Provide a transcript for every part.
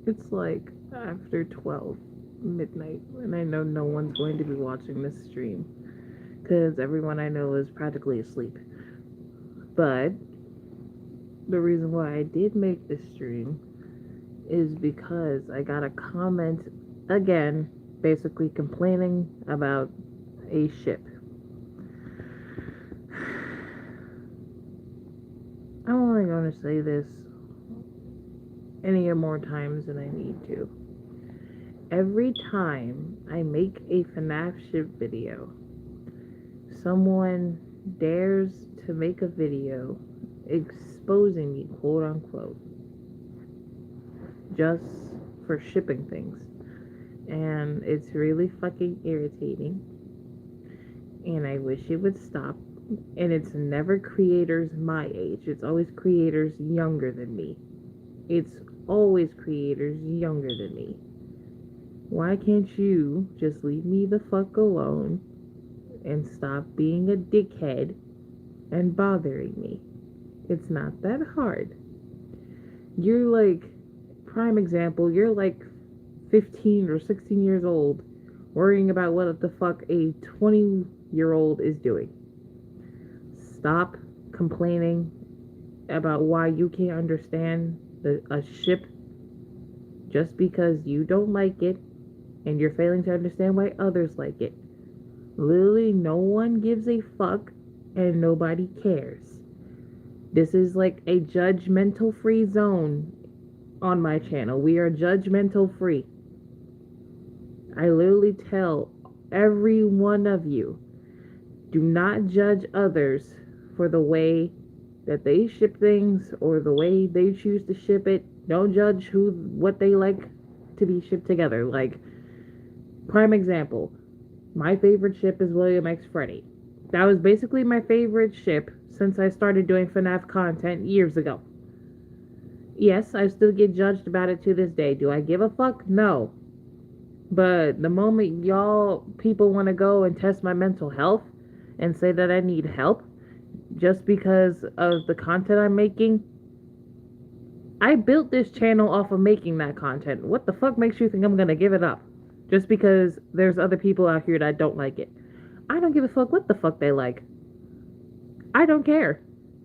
It's like after 12 midnight, and I know no one's going to be watching this stream because everyone I know is practically asleep. But the reason why I did make this stream is because I got a comment again, basically complaining about a ship. I'm only going to say this any more times than I need to. Every time I make a FNAF ship video, someone dares to make a video exposing me, quote unquote, just for shipping things. And it's really fucking irritating. And I wish it would stop. And it's never creators my age, it's always creators younger than me. It's always creators younger than me. Why can't you just leave me the fuck alone and stop being a dickhead and bothering me? It's not that hard. You're like, prime example, you're like 15 or 16 years old worrying about what the fuck a 20-year-old is doing. Stop complaining about why you can't understand a ship just because you don't like it and you're failing to understand why others like it. Literally, no one gives a fuck and nobody cares. This is like a judgmental free zone on my channel. We are judgmental free. I literally tell every one of you, do not judge others for the way that they ship things or the way they choose to ship it. Don't judge what they like to be shipped together. Like, prime example, my favorite ship is William X Freddy. That was basically my favorite ship since I started doing FNAF content years ago. Yes, I still get judged about it to this day. Do I give a fuck? No. But the moment y'all people want to go and test my mental health and say that I need help just because of the content I'm making, I built this channel off of making that content. What the fuck makes you think I'm gonna give it up? Just because there's other people out here that don't like it. I don't give a fuck what the fuck they like. I don't care.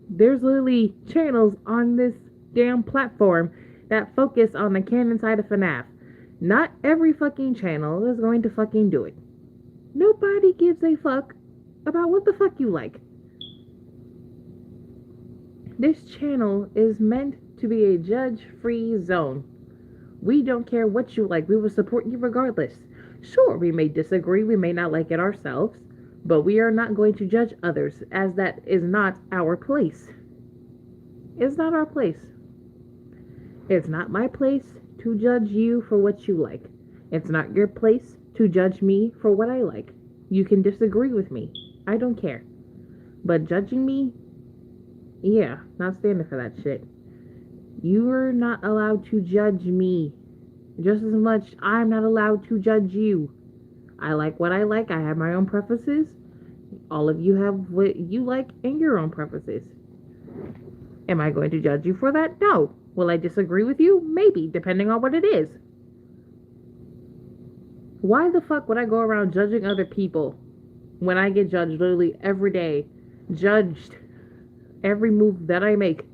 There's literally channels on this damn platform that focus on the canon side of FNAF. Not every fucking channel is going to fucking do it. Nobody gives a fuck about what the fuck you like. This channel is meant to be a judge-free zone. We don't care what you like. We will support you regardless. Sure, we may disagree. We may not like it ourselves. But we are not going to judge others, as that is not our place. It's not our place. It's not my place to judge you for what you like. It's not your place to judge me for what I like. You can disagree with me. I don't care. But judging me, yeah, not standing for that shit. You're not allowed to judge me. Just as much I'm not allowed to judge you. I like what I like. I have my own preferences. All of you have what you like and your own preferences. Am I going to judge you for that? No. Will I disagree with you? Maybe, depending on what it is. Why the fuck would I go around judging other people when I get judged literally every day? Judged every move that I make,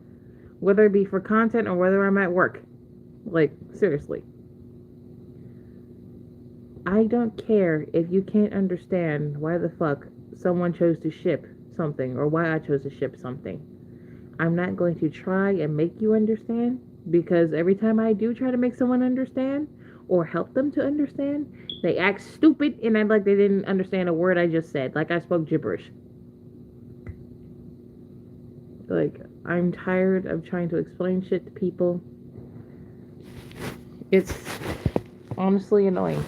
whether it be for content or whether I'm at work. Like, seriously. I don't care if you can't understand why the fuck someone chose to ship something or why I chose to ship something. I'm not going to try and make you understand, because every time I do try to make someone understand or help them to understand, they act stupid and act like they didn't understand a word I just said, like I spoke gibberish. Like, I'm tired of trying to explain shit to people. It's honestly annoying.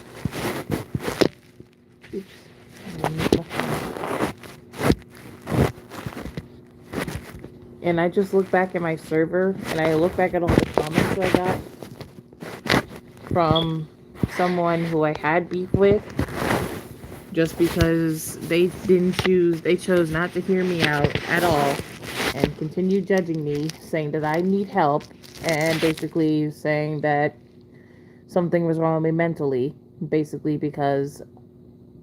Oops. And I just look back at my server and I look back at all the comments I got from someone who I had beef with just because they chose not to hear me out at all and continue judging me, saying that I need help, and basically saying that something was wrong with me mentally, basically because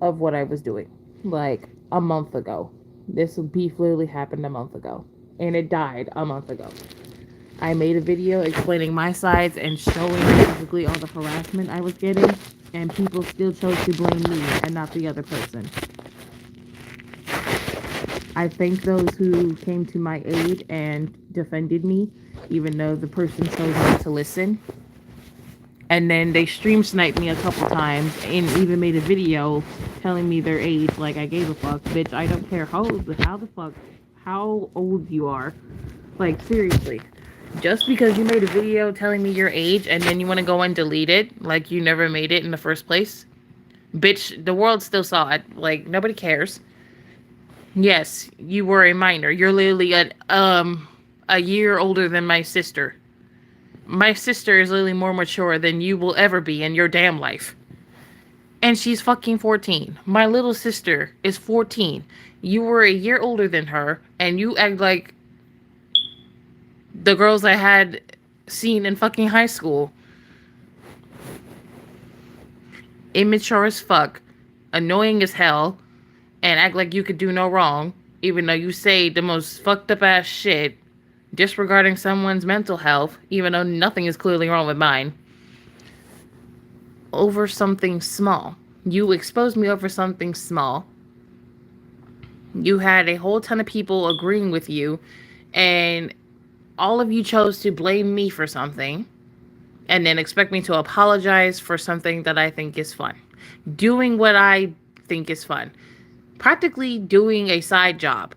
of what I was doing. Like a month ago. This beef literally happened a month ago. And it died a month ago. I made a video explaining my sides and showing basically all the harassment I was getting, and people still chose to blame me and not the other person. I thank those who came to my aid and defended me, even though the person chose not to listen. And then they stream sniped me a couple times and even made a video telling me their age. Like, I gave a fuck. Bitch, I don't care how old you are. Like, seriously. Just because you made a video telling me your age and then you want to go and delete it like you never made it in the first place. Bitch, the world still saw it. Like, nobody cares. Yes, you were a minor. You're literally a year older than my sister. My sister is literally more mature than you will ever be in your damn life. And she's fucking 14. My little sister is 14. You were a year older than her, and you act like the girls I had seen in fucking high school. Immature as fuck, annoying as hell, and act like you could do no wrong, even though you say the most fucked up ass shit, disregarding someone's mental health, even though nothing is clearly wrong with mine, over something small. You exposed me over something small. You had a whole ton of people agreeing with you, and all of you chose to blame me for something, and then expect me to apologize for something that I think is fun. Doing what I think is fun. Practically doing a side job.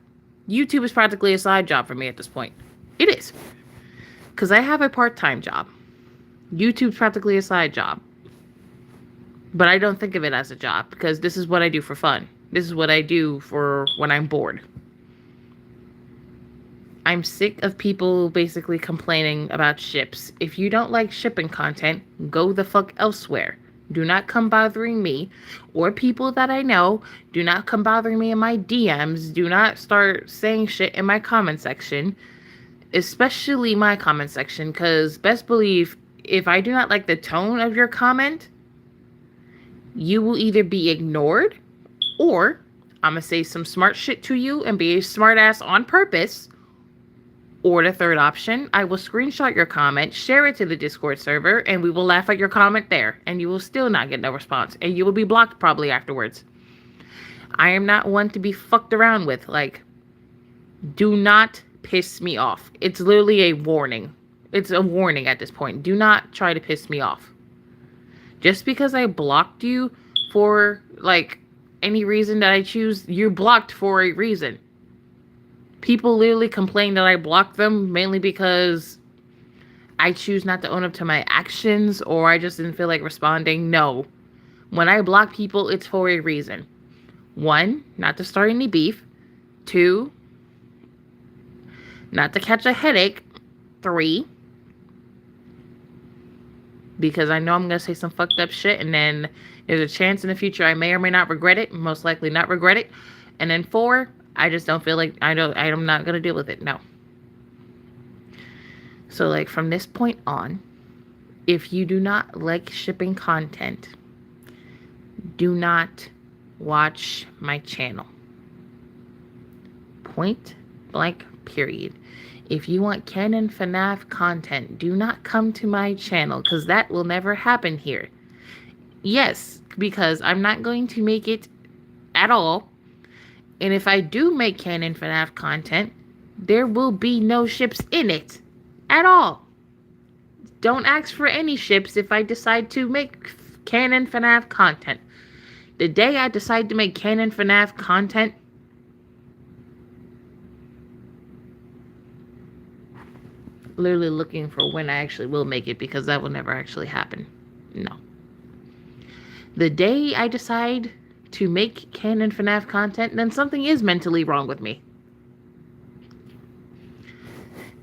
YouTube is practically a side job for me at this point. It is. Because I have a part-time job. YouTube's practically a side job. But I don't think of it as a job because this is what I do for fun. This is what I do for when I'm bored. I'm sick of people basically complaining about ships. If you don't like shipping content, go the fuck elsewhere. Do not come bothering me or people that I know. Do not come bothering me in my DMs. Do not start saying shit in my comment section. Especially my comment section, because best believe if I do not like the tone of your comment, you will either be ignored or I'm going to say some smart shit to you and be a smart ass on purpose. Or the third option, I will screenshot your comment, share it to the Discord server, and we will laugh at your comment there. And you will still not get no response. And you will be blocked probably afterwards. I am not one to be fucked around with. Like, do not piss me off. It's literally a warning. It's a warning at this point. Do not try to piss me off. Just because I blocked you for, like, any reason that I choose, you're blocked for a reason. People literally complain that I blocked them mainly because I choose not to own up to my actions or I just didn't feel like responding. No. When I block people, it's for a reason. 1, not to start any beef. 2, not to catch a headache. 3, because I know I'm going to say some fucked up shit and then there's a chance in the future I may or may not regret it. Most likely not regret it. And then 4, I just don't feel like I'm not going to deal with it. No. So, like, from this point on, if you do not like shipping content, do not watch my channel. Point blank, period. If you want Canon FNAF content, do not come to my channel because that will never happen here. Yes, because I'm not going to make it at all. And if I do make Canon FNAF content, there will be no ships in it at all. Don't ask for any ships if I decide to make Canon FNAF content. The day I decide to make Canon FNAF content, literally looking for when I actually will make it because that will never actually happen. No. The day I decide to make Canon FNAF content, then something is mentally wrong with me.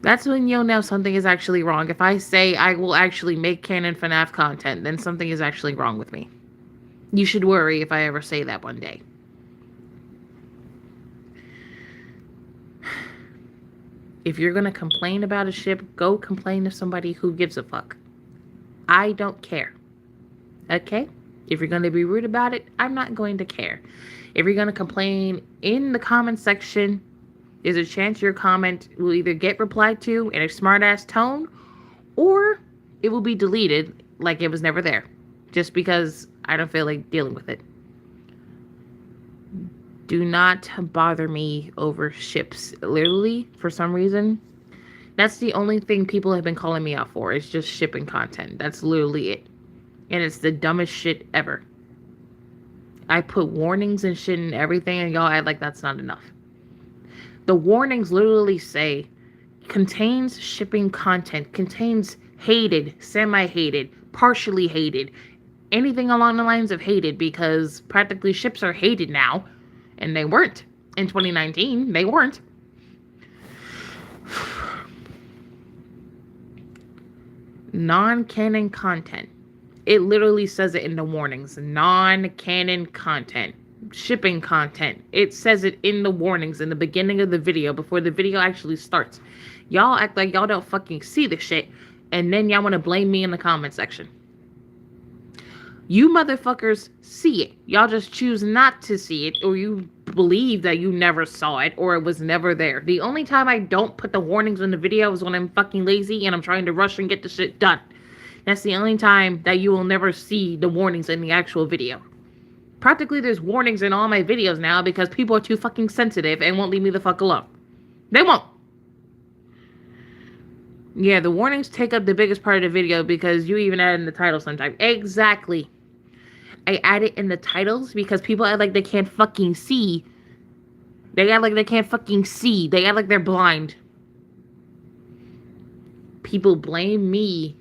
That's when you'll know something is actually wrong. If I say I will actually make Canon FNAF content, then something is actually wrong with me. You should worry if I ever say that one day. If you're going to complain about a ship, go complain to somebody who gives a fuck. I don't care. Okay? If you're going to be rude about it, I'm not going to care. If you're going to complain in the comment section, there's a chance your comment will either get replied to in a smart-ass tone, or it will be deleted like it was never there, just because I don't feel like dealing with it. Do not bother me over ships. Literally, for some reason, that's the only thing people have been calling me out for. It's just shipping content. That's literally it. And it's the dumbest shit ever. I put warnings and shit in everything, and y'all act like that's not enough. The warnings literally say, contains shipping content, contains hated, semi-hated, partially hated, anything along the lines of hated, because practically ships are hated now, and they weren't. In 2019, they weren't. Non-canon content. It literally says it in the warnings. Non-canon content. Shipping content. It says it in the warnings in the beginning of the video before the video actually starts. Y'all act like y'all don't fucking see the shit, and then y'all want to blame me in the comment section. You motherfuckers see it. Y'all just choose not to see it, or you believe that you never saw it, or it was never there. The only time I don't put the warnings in the video is when I'm fucking lazy and I'm trying to rush and get the shit done. That's the only time that you will never see the warnings in the actual video. Practically there's warnings in all my videos now because people are too fucking sensitive and won't leave me the fuck alone. They won't. Yeah, the warnings take up the biggest part of the video because you even add in the title sometimes. Exactly. I add it in the titles because people act like they can't fucking see. They act like they can't fucking see. They act like they're blind. People blame me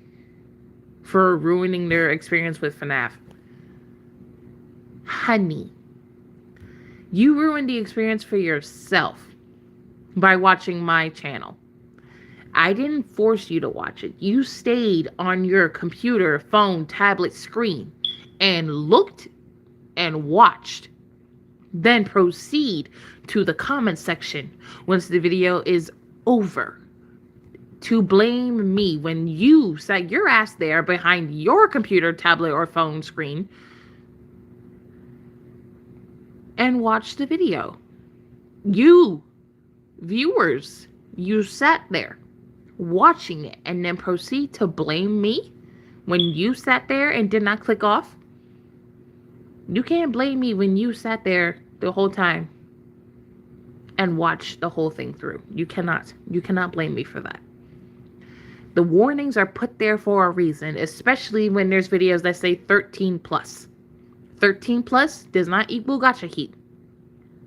for ruining their experience with FNAF. Honey, you ruined the experience for yourself by watching my channel. I didn't force you to watch it. You stayed on your computer, phone, tablet screen and looked and watched. Then proceed to the comment section once the video is over to blame me when you sat your ass there behind your computer, tablet, or phone screen and watched the video. You, viewers, you sat there watching it and then proceed to blame me when you sat there and did not click off. You can't blame me when you sat there the whole time and watched the whole thing through. You cannot blame me for that. The warnings are put there for a reason, especially when there's videos that say 13 plus. 13 plus does not equal gacha heat.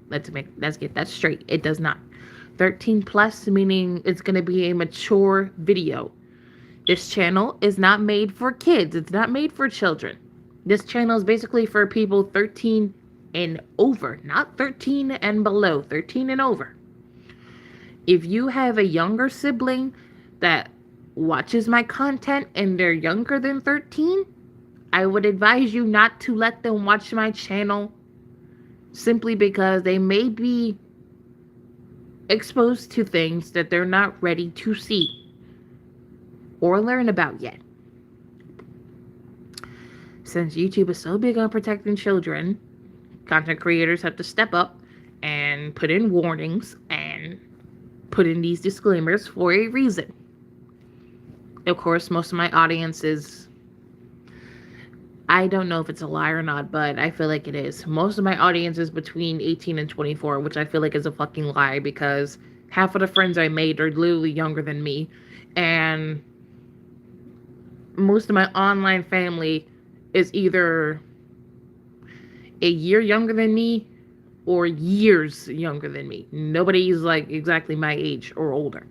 Let's get that straight. It does not. 13 plus meaning it's going to be a mature video. This channel is not made for kids. It's not made for children. This channel is basically for people 13 and over, not 13 and below, 13 and over. If you have a younger sibling that watches my content and they're younger than 13, I would advise you not to let them watch my channel simply because they may be exposed to things that they're not ready to see or learn about yet. Since YouTube is so big on protecting children, content creators have to step up and put in warnings and put in these disclaimers for a reason. Of course, most of my audience is, I don't know if it's a lie or not, but I feel like it is. Most of my audience is between 18 and 24, which I feel like is a fucking lie because half of the friends I made are literally younger than me. And most of my online family is either a year younger than me or years younger than me. Nobody is like exactly my age or older.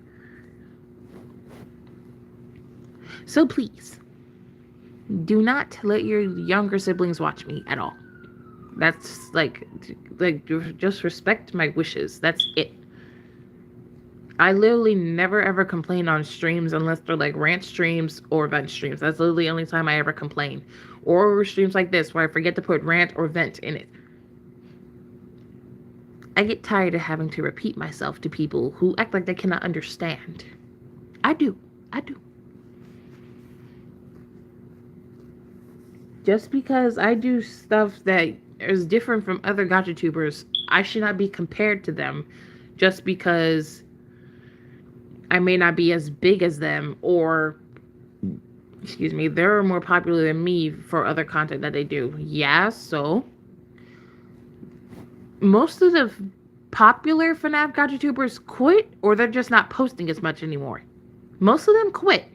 So please, do not let your younger siblings watch me at all. That's like just respect my wishes. That's it. I literally never ever complain on streams unless they're like rant streams or vent streams. That's literally the only time I ever complain. Or streams like this where I forget to put rant or vent in it. I get tired of having to repeat myself to people who act like they cannot understand. I do. Just because I do stuff that is different from other gacha tubers, I should not be compared to them just because I may not be as big as them, or excuse me, they're more popular than me for other content that they do. Yeah, so most of the popular FNAF gacha tubers quit, or they're just not posting as much anymore. Most of them quit.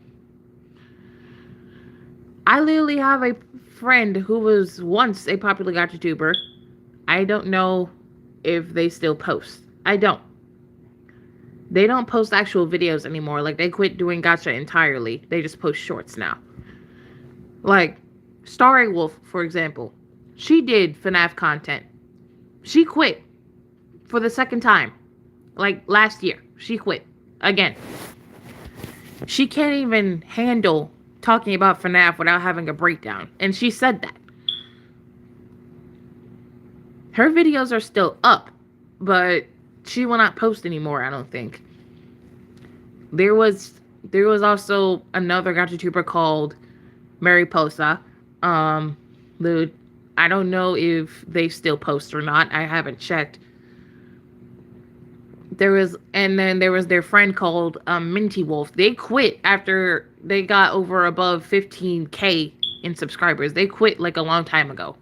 I literally have a friend who was once a popular gacha tuber. I don't know if they still post. I don't. They don't post actual videos anymore. Like, they quit doing gacha entirely. They just post shorts now. Like, Starry Wolf, for example. She did FNAF content. She quit for the second time. Like, last year. She quit. Again. She can't even handle talking about FNAF without having a breakdown. And she said that. Her videos are still up, but she will not post anymore, I don't think. There was also another gacha tuber called Mariposa. I don't know if they still post or not. I haven't checked. And then there was their friend called Minty Wolf. They quit after they got over above 15K in subscribers. They quit like a long time ago.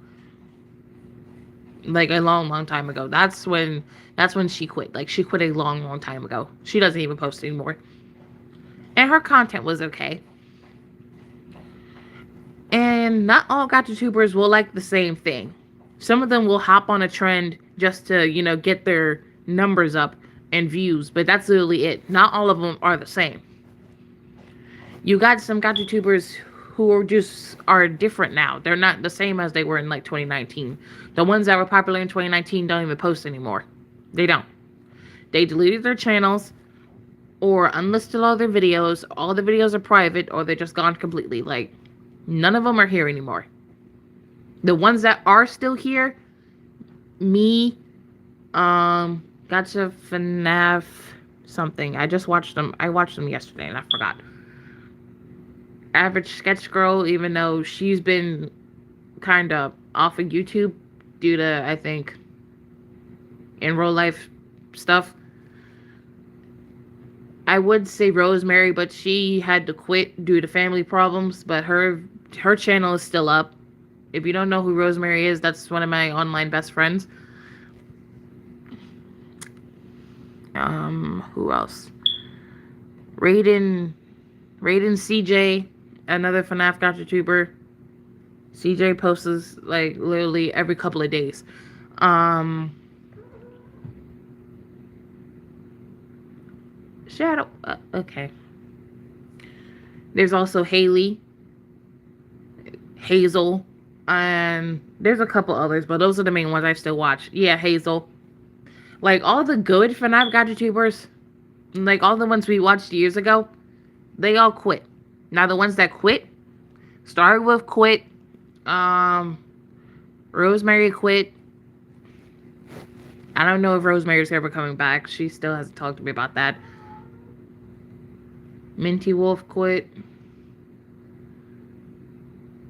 Like a long time ago. That's when she quit. Like, she quit a long time ago. She doesn't even post anymore. And her content was okay. And not all gacha tubers will like the same thing. Some of them will hop on a trend just to, get their numbers up and views, but that's literally it. Not all of them are the same. You got some gacha tubers who are different now. They're not the same as they were in like 2019. The ones that were popular in 2019 don't even post anymore. They don't. They deleted their channels or unlisted all their videos. All the videos are private, or they're just gone completely. Like, none of them are here anymore. The ones that are still here, me, Gacha FNAF something. I just watched them. I watched them yesterday and I forgot. Average Sketch Girl, even though she's been kind of off of YouTube due to, I think, in real life stuff. I would say Rosemary, but she had to quit due to family problems, but her channel is still up. If you don't know who Rosemary is, that's one of my online best friends. Who else? Raiden CJ, another FNAF gacha tuber. CJ posts like literally every couple of days. Shadow. Okay. There's also Haley, Hazel, and there's a couple others, but those are the main ones I still watch. Yeah, Hazel. Like, all the good FNAF gacha tubers, like all the ones we watched years ago, they all quit. Now the ones that quit, Starry Wolf quit, Rosemary quit. I don't know if Rosemary's ever coming back. She still hasn't talked to me about that. Minty Wolf quit.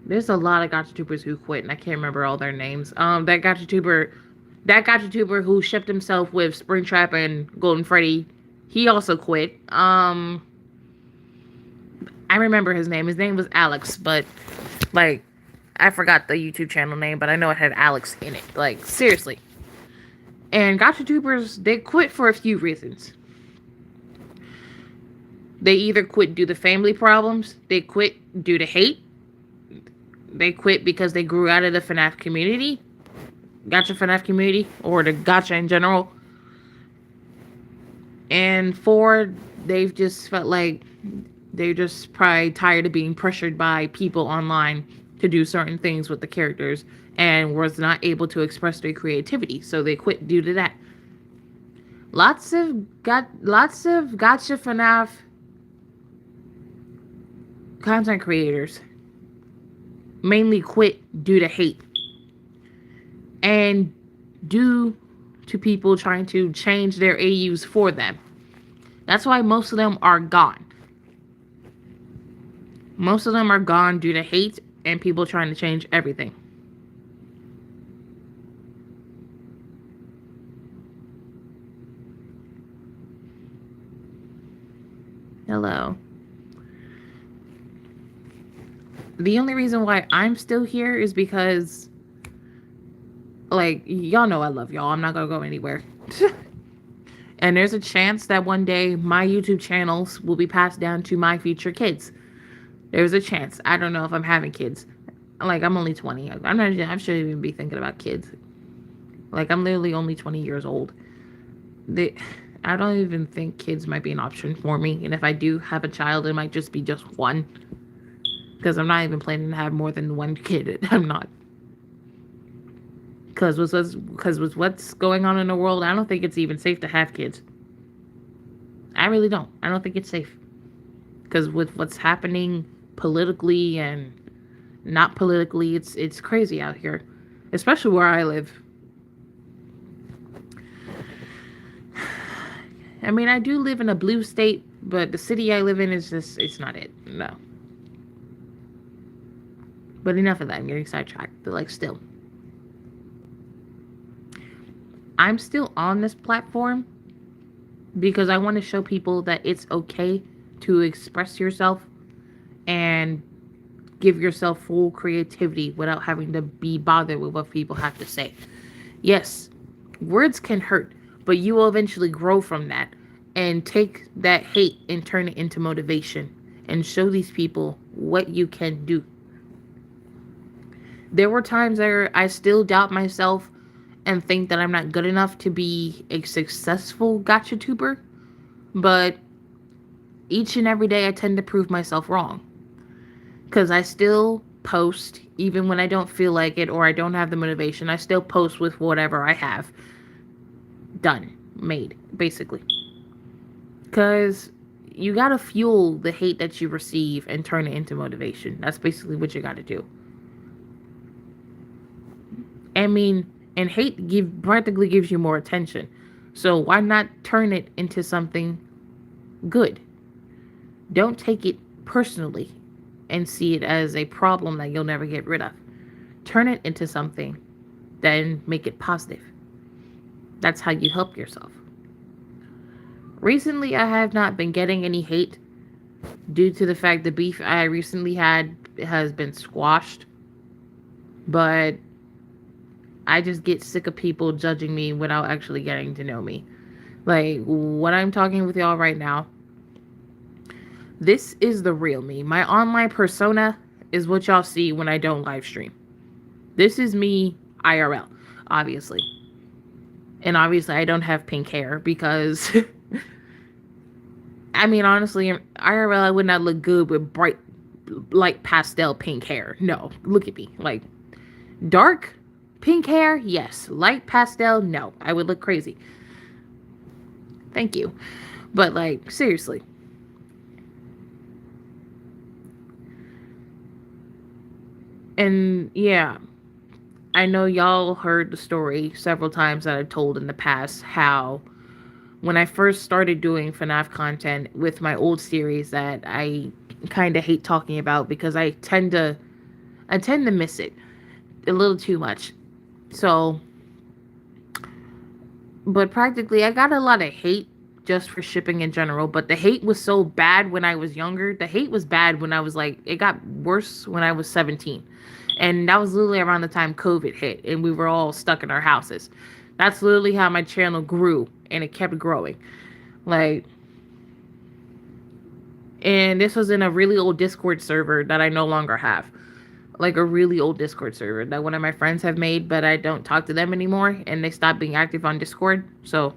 There's a lot of gacha tubers who quit, and I can't remember all their names. That gacha tuber who shipped himself with Springtrap and Golden Freddy, he also quit. I remember his name. His name was Alex, but like, I forgot the YouTube channel name, but I know it had Alex in it. Like, seriously. And gacha tubers, they quit for a few reasons. They either quit due to family problems, they quit due to hate, they quit because they grew out of the FNAF community, gacha FNAF community, or the gacha in general. And 4, they've just felt like they're just probably tired of being pressured by people online to do certain things with the characters and was not able to express their creativity, so they quit due to that. Lots of gacha FNAF content creators mainly quit due to hate and due to people trying to change their AUs for them. That's why most of them are gone. Most of them are gone due to hate and people trying to change everything. Hello. The only reason why I'm still here is because, like, y'all know I love y'all. I'm not gonna go anywhere. And there's a chance that one day my YouTube channels will be passed down to my future kids. There's a chance. I don't know if I'm having kids. Like, I'm only 20. I'm not. I shouldn't even be thinking about kids. Like, I'm literally only 20 years old. I don't even think kids might be an option for me. And if I do have a child, it might just be just one. Because I'm not even planning to have more than one kid. I'm not. Because with what's going on in the world, I don't think it's even safe to have kids. I really don't. I don't think it's safe. Because with what's happening politically and not politically, it's crazy out here. Especially where I live. I mean, I do live in a blue state, but the city I live in is just, it's not it. No. But enough of that. I'm getting sidetracked. But, like, still. I'm still on this platform because I want to show people that it's okay to express yourself and give yourself full creativity without having to be bothered with what people have to say. Yes, words can hurt, but you will eventually grow from that and take that hate and turn it into motivation and show these people what you can do. There were times where I still doubt myself and think that I'm not good enough to be a successful gacha tuber, but each and every day I tend to prove myself wrong. Because I still post, even when I don't feel like it or I don't have the motivation. I still post with whatever I have done, made, basically. Because you gotta fuel the hate that you receive and turn it into motivation. That's basically what you gotta do. I mean, and hate practically gives you more attention. So why not turn it into something good? Don't take it personally and see it as a problem that you'll never get rid of. Turn it into something, then make it positive. That's how you help yourself. Recently, I have not been getting any hate due to the fact the beef I recently had has been squashed. But I just get sick of people judging me without actually getting to know me. Like, what I'm talking with y'all right now, this is the real me. My online persona is what y'all see when I don't live stream. This is me IRL, obviously. And obviously I don't have pink hair because I mean, honestly, IRL I would not look good with bright light pastel pink hair. No, look at me. Like, dark pink hair, yes. Light pastel, no. I would look crazy. Thank you. But, like, seriously. And, yeah. I know y'all heard the story several times that I've told in the past how when I first started doing FNAF content with my old series that I kind of hate talking about because I tend to miss it a little too much. So, but practically I got a lot of hate just for shipping in general, but the hate was so bad when I was younger. The hate was bad when I was like, it got worse when I was 17. And that was literally around the time COVID hit and we were all stuck in our houses. That's literally how my channel grew and it kept growing. Like, and this was in a really old Discord server that I no longer have. Like a really old Discord server that one of my friends have made, but I don't talk to them anymore and they stopped being active on Discord. So,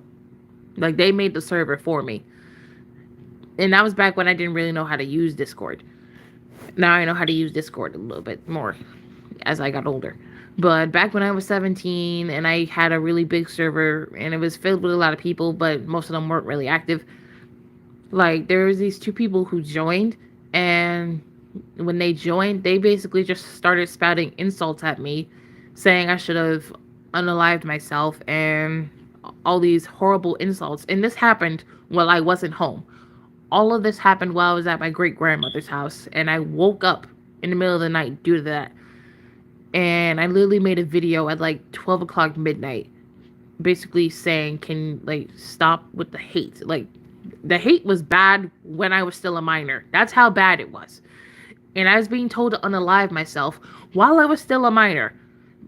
like, they made the server for me. And that was back when I didn't really know how to use Discord. Now I know how to use Discord a little bit more as I got older. But back when I was 17 and I had a really big server and it was filled with a lot of people, but most of them weren't really active. Like, there was these two people who joined, and when they joined, they basically just started spouting insults at me, saying I should have unalived myself and all these horrible insults. And this happened while I wasn't home. All of this happened while I was at my great grandmother's house, and I woke up in the middle of the night due to that. And I literally made a video at like 12 o'clock midnight, basically saying, can, like, stop with the hate. Like, the hate was bad when I was still a minor. That's how bad it was. And I was being told to unalive myself while I was still a minor.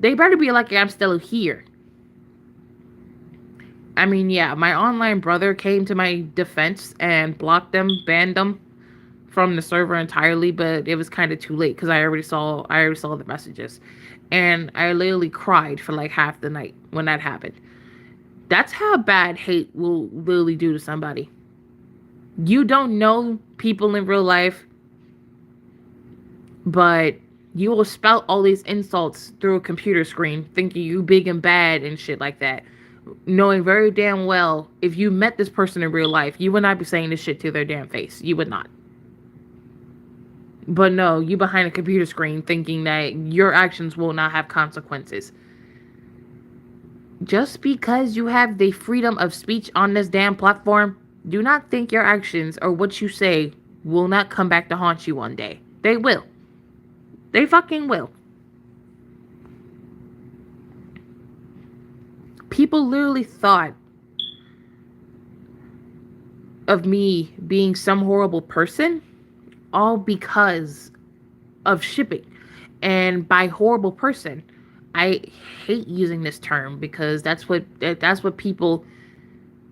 They better be lucky I'm still here. I mean, yeah, my online brother came to my defense and blocked them, banned them from the server entirely, but it was kind of too late because I already saw the messages. And I literally cried for like half the night when that happened. That's how bad hate will literally do to somebody. You don't know people in real life, but you will spout all these insults through a computer screen, thinking you big and bad and shit like that, knowing very damn well if you met this person in real life, you would not be saying this shit to their damn face. You would not. But no, you behind a computer screen thinking that your actions will not have consequences. Just because you have the freedom of speech on this damn platform, do not think your actions or what you say will not come back to haunt you one day. They will. They fucking will. People literally thought of me being some horrible person, all because of shipping. And by horrible person, I hate using this term because that's what people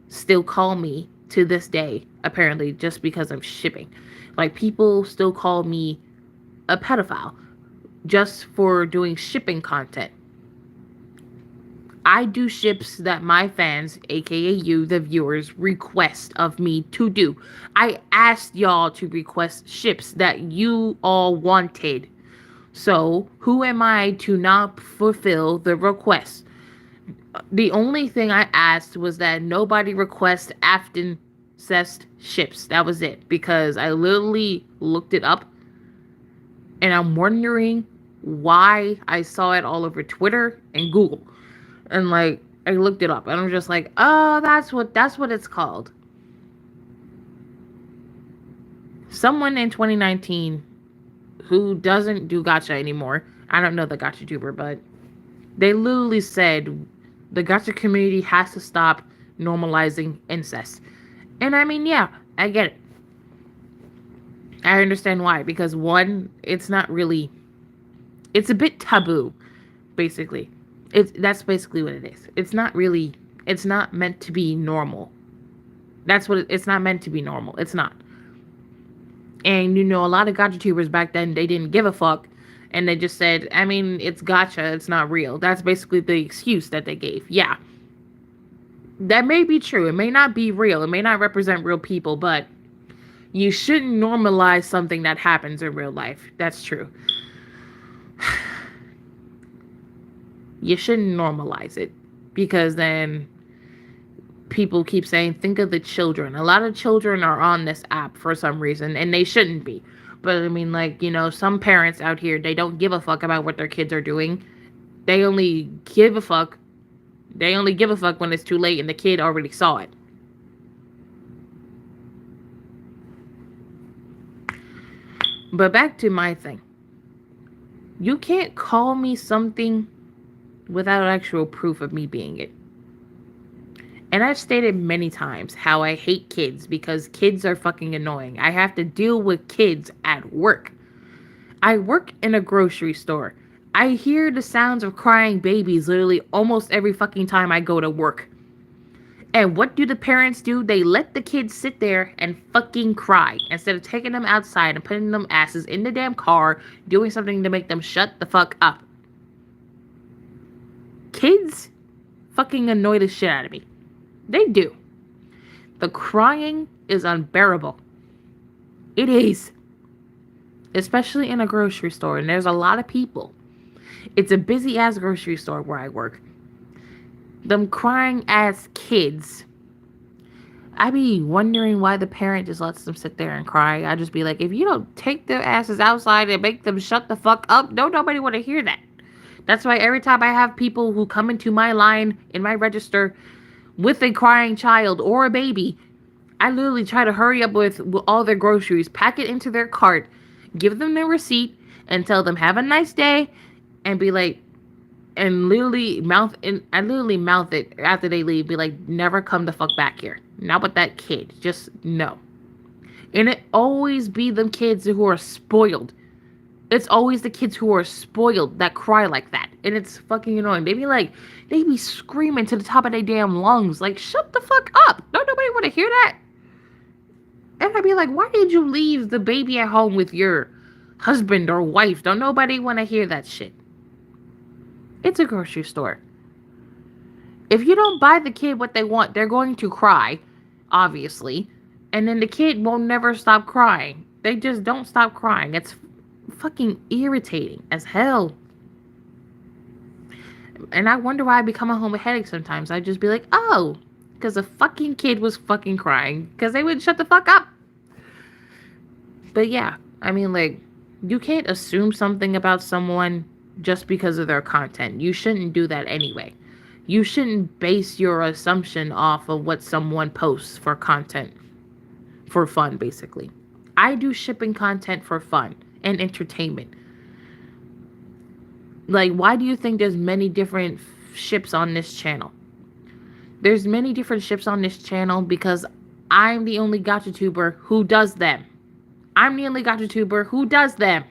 still call me to this day, apparently, just because I'm shipping. Like, people still call me a pedophile just for doing shipping content. I do ships that my fans, aka you, the viewers, request of me to do. I asked y'all to request ships that you all wanted. So, who am I to not fulfill the request? The only thing I asked was that nobody request Afton Cest ships. That was it. Because I literally looked it up. And I'm wondering why I saw it all over Twitter and Google. And like, I looked it up. And I'm just like, oh, that's what it's called. Someone in 2019 who doesn't do gacha anymore. I don't know the gacha tuber, but they literally said the gacha community has to stop normalizing incest. And I mean, yeah, I get it. I understand why. Because one, it's not really, it's a bit taboo, basically. That's basically what it is. It's not meant to be normal. It's not meant to be normal. It's not. And, a lot of gacha tubers back then, they didn't give a fuck. And they just said, I mean, it's gacha, it's not real. That's basically the excuse that they gave. Yeah. That may be true. It may not be real. It may not represent real people, but you shouldn't normalize something that happens in real life. That's true. You shouldn't normalize it. Because then people keep saying, think of the children. A lot of children are on this app for some reason, and they shouldn't be. But I mean, like, some parents out here, they don't give a fuck about what their kids are doing. They only give a fuck when it's too late and the kid already saw it. But back to my thing. You can't call me something without actual proof of me being it. And I've stated many times how I hate kids because kids are fucking annoying. I have to deal with kids at work. I work in a grocery store. I hear the sounds of crying babies literally almost every fucking time I go to work. And what do the parents do? They let the kids sit there and fucking cry instead of taking them outside and putting them asses in the damn car, doing something to make them shut the fuck up. Kids fucking annoy the shit out of me. They do. The crying is unbearable. It is. Especially in a grocery store, and there's a lot of people. It's a busy ass grocery store where I work. Them crying ass kids. I be wondering why the parent just lets them sit there and cry. I just be like, if you don't take their asses outside and make them shut the fuck up, don't nobody want to hear that. That's why every time I have people who come into my line in my register with a crying child or a baby, I literally try to hurry up with all their groceries, pack it into their cart, give them their receipt, and tell them have a nice day and be like, and I literally mouth it after they leave, be like, never come the fuck back here. Not with that kid. Just no. And it always be them kids who are spoiled. It's always the kids who are spoiled that cry like that. And it's fucking annoying. They be screaming to the top of their damn lungs. Like, shut the fuck up. Don't nobody want to hear that. And I'd be like, why did you leave the baby at home with your husband or wife? Don't nobody want to hear that shit. It's a grocery store. If you don't buy the kid what they want, they're going to cry, obviously. And then the kid will never stop crying. They just don't stop crying. It's fucking irritating as hell. And I wonder why I become a home with headache sometimes. I just be like, oh, because the fucking kid was fucking crying. Because they wouldn't shut the fuck up. But yeah, I mean, like, you can't assume something about someone just because of their content. You shouldn't do that anyway. You shouldn't base your assumption off of what someone posts for content. For fun, basically. I do shipping content for fun and entertainment. Like, why do you think there's many different ships on this channel? There's many different ships on this channel because I'm the only GachaTuber who does them. I'm the only GachaTuber who does them.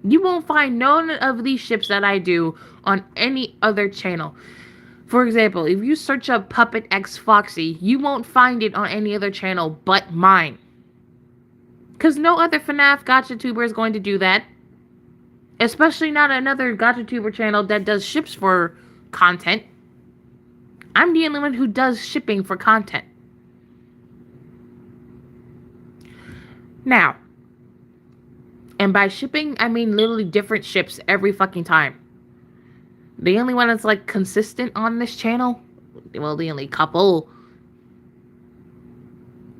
You won't find none of these ships that I do on any other channel. For example, if you search up Puppet X Foxy, you won't find it on any other channel but mine. Because no other FNAF GachaTuber is going to do that. Especially not another GachaTuber channel that does ships for content. I'm the only one who does shipping for content. Now, and by shipping, I mean literally different ships every fucking time. The only one that's like consistent on this channel, well, the only couple.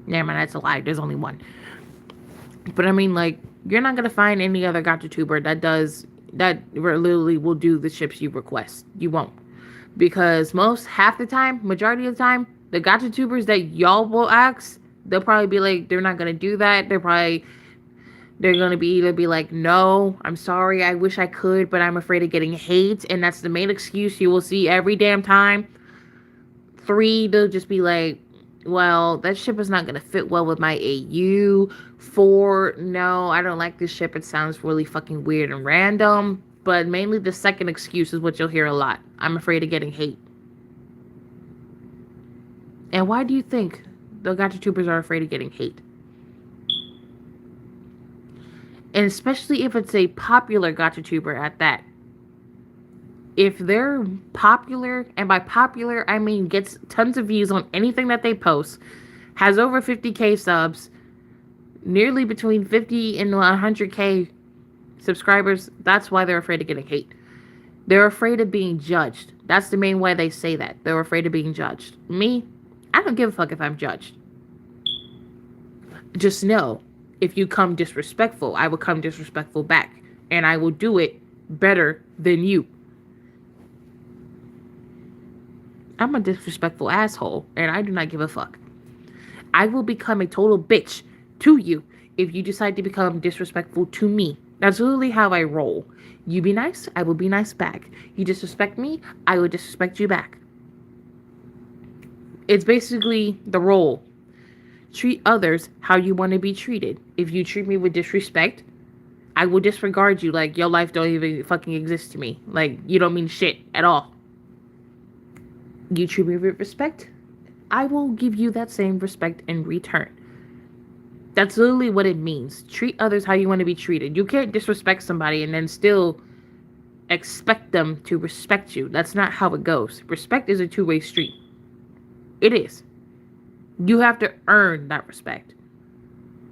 Never mind, that's a lie. There's only one. But I mean, like, you're not gonna find any other GachaTuber that literally will do the ships you request. You won't, because half the time, majority of the time, the GachaTubers that y'all will ask, they'll probably be like, they're not gonna do that. They're gonna be either be like, no, I'm sorry, I wish I could, but I'm afraid of getting hate, and that's the main excuse you will see every damn time. 3, they'll just be like, well, that ship is not gonna fit well with my AU. 4, no, I don't like this ship, it sounds really fucking weird and random. But mainly the second excuse is what you'll hear a lot. I'm afraid of getting hate. And why do you think the GachaTubers are afraid of getting hate? And especially if it's a popular GachaTuber at that. If they're popular, and by popular, I mean gets tons of views on anything that they post, has over 50k subs, nearly between 50 and 100k subscribers, that's why they're afraid of getting hate. They're afraid of being judged. That's the main way they say that. They're afraid of being judged. Me, I don't give a fuck if I'm judged. Just know, if you come disrespectful, I will come disrespectful back. And I will do it better than you. I'm a disrespectful asshole, and I do not give a fuck. I will become a total bitch to you if you decide to become disrespectful to me. That's literally how I roll. You be nice, I will be nice back. You disrespect me, I will disrespect you back. It's basically the role. Treat others how you want to be treated. If you treat me with disrespect, I will disregard you like your life don't even fucking exist to me. Like, you don't mean shit at all. You treat me with respect, I will give you that same respect in return. That's literally what it means. Treat others how you want to be treated. You can't disrespect somebody and then still expect them to respect you. That's not how it goes. Respect is a two-way street. It is. You have to earn that respect.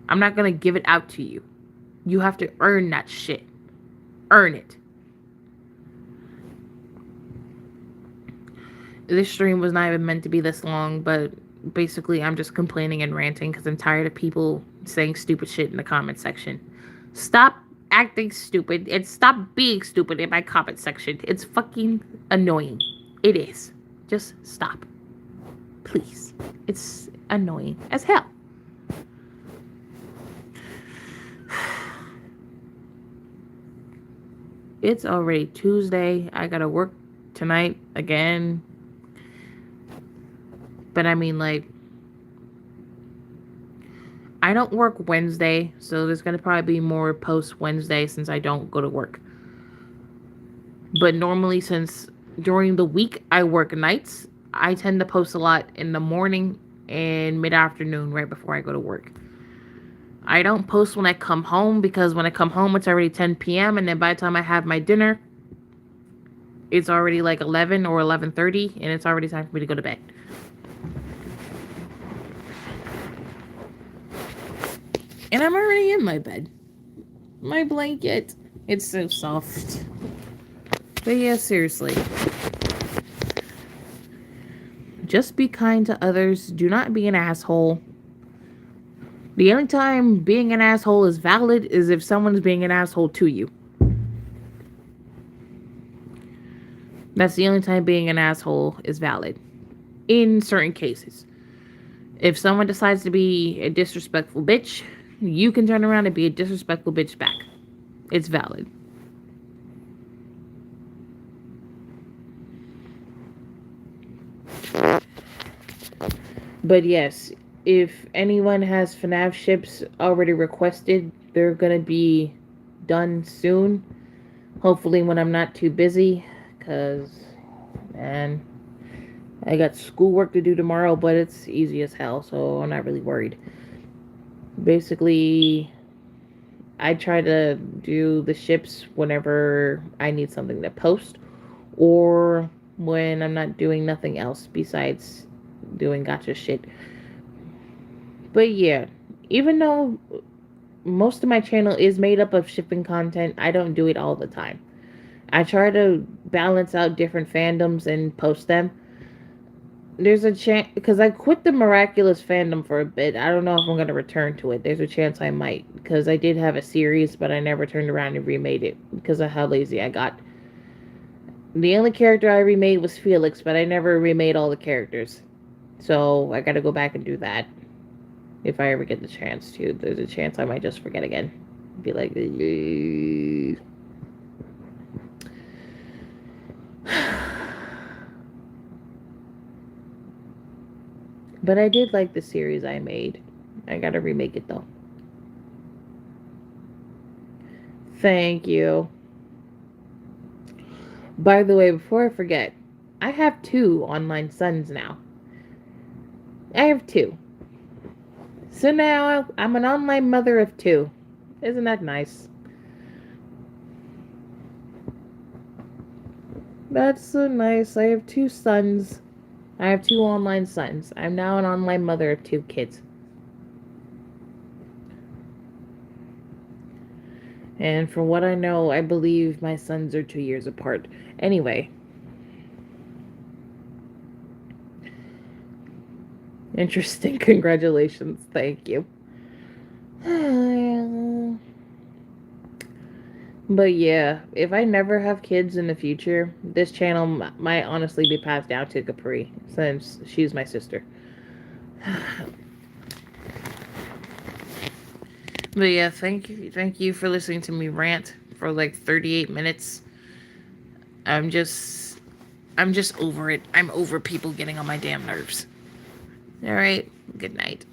I'm not going to give it out to you. You have to earn that shit. Earn it. This stream was not even meant to be this long, but basically I'm just complaining and ranting because I'm tired of people saying stupid shit in the comment section. Stop acting stupid and stop being stupid in my comment section. It's fucking annoying. It is. Just stop. Please. It's annoying as hell. It's already Tuesday. I gotta work tonight again. But I mean, like, I don't work Wednesday, so there's gonna probably be more post Wednesday since I don't go to work. But normally, since during the week I work nights, I tend to post a lot in the morning and mid-afternoon right before I go to work. I don't post when I come home because when I come home it's already 10 p.m. and then by the time I have my dinner it's already like 11 or 11:30 and it's already time for me to go to bed. And I'm already in my bed. My blanket, it's so soft. But yeah, seriously. Just be kind to others. Do not be an asshole. The only time being an asshole is valid is if someone's being an asshole to you. That's the only time being an asshole is valid. In certain cases. If someone decides to be a disrespectful bitch, you can turn around and be a disrespectful bitch back. It's valid. But yes, if anyone has FNAF ships already requested, they're gonna be done soon. Hopefully when I'm not too busy, because, man, I got schoolwork to do tomorrow, but it's easy as hell, so I'm not really worried. Basically, I try to do the ships whenever I need something to post, or when I'm not doing nothing else besides doing gotcha shit. But yeah, even though most of my channel is made up of shipping content, I don't do it all the time. I try to balance out different fandoms and post them. There's a chance, because I quit the Miraculous fandom for a bit. I don't know if I'm going to return to it. There's a chance I might, because I did have a series, but I never turned around and remade it because of how lazy I got. The only character I remade was Felix, but I never remade all the characters. So I got to go back and do that. If I ever get the chance to. There's a chance I might just forget again. Be like, but I did like the series I made. I gotta remake it though. Thank you. By the way, before I forget, I have 2 online sons now. I have 2. So now I'm an online mother of 2. Isn't that nice? That's so nice. I have 2 sons. I have 2 online sons. I'm now an online mother of 2 kids. And from what I know, I believe my sons are 2 years apart. Anyway. Interesting. Congratulations. Thank you. But yeah, if I never have kids in the future, this channel might honestly be passed down to Capri, since she's my sister. But yeah, thank you for listening to me rant for like 38 minutes. I'm just over it. I'm over people getting on my damn nerves. All right, good night.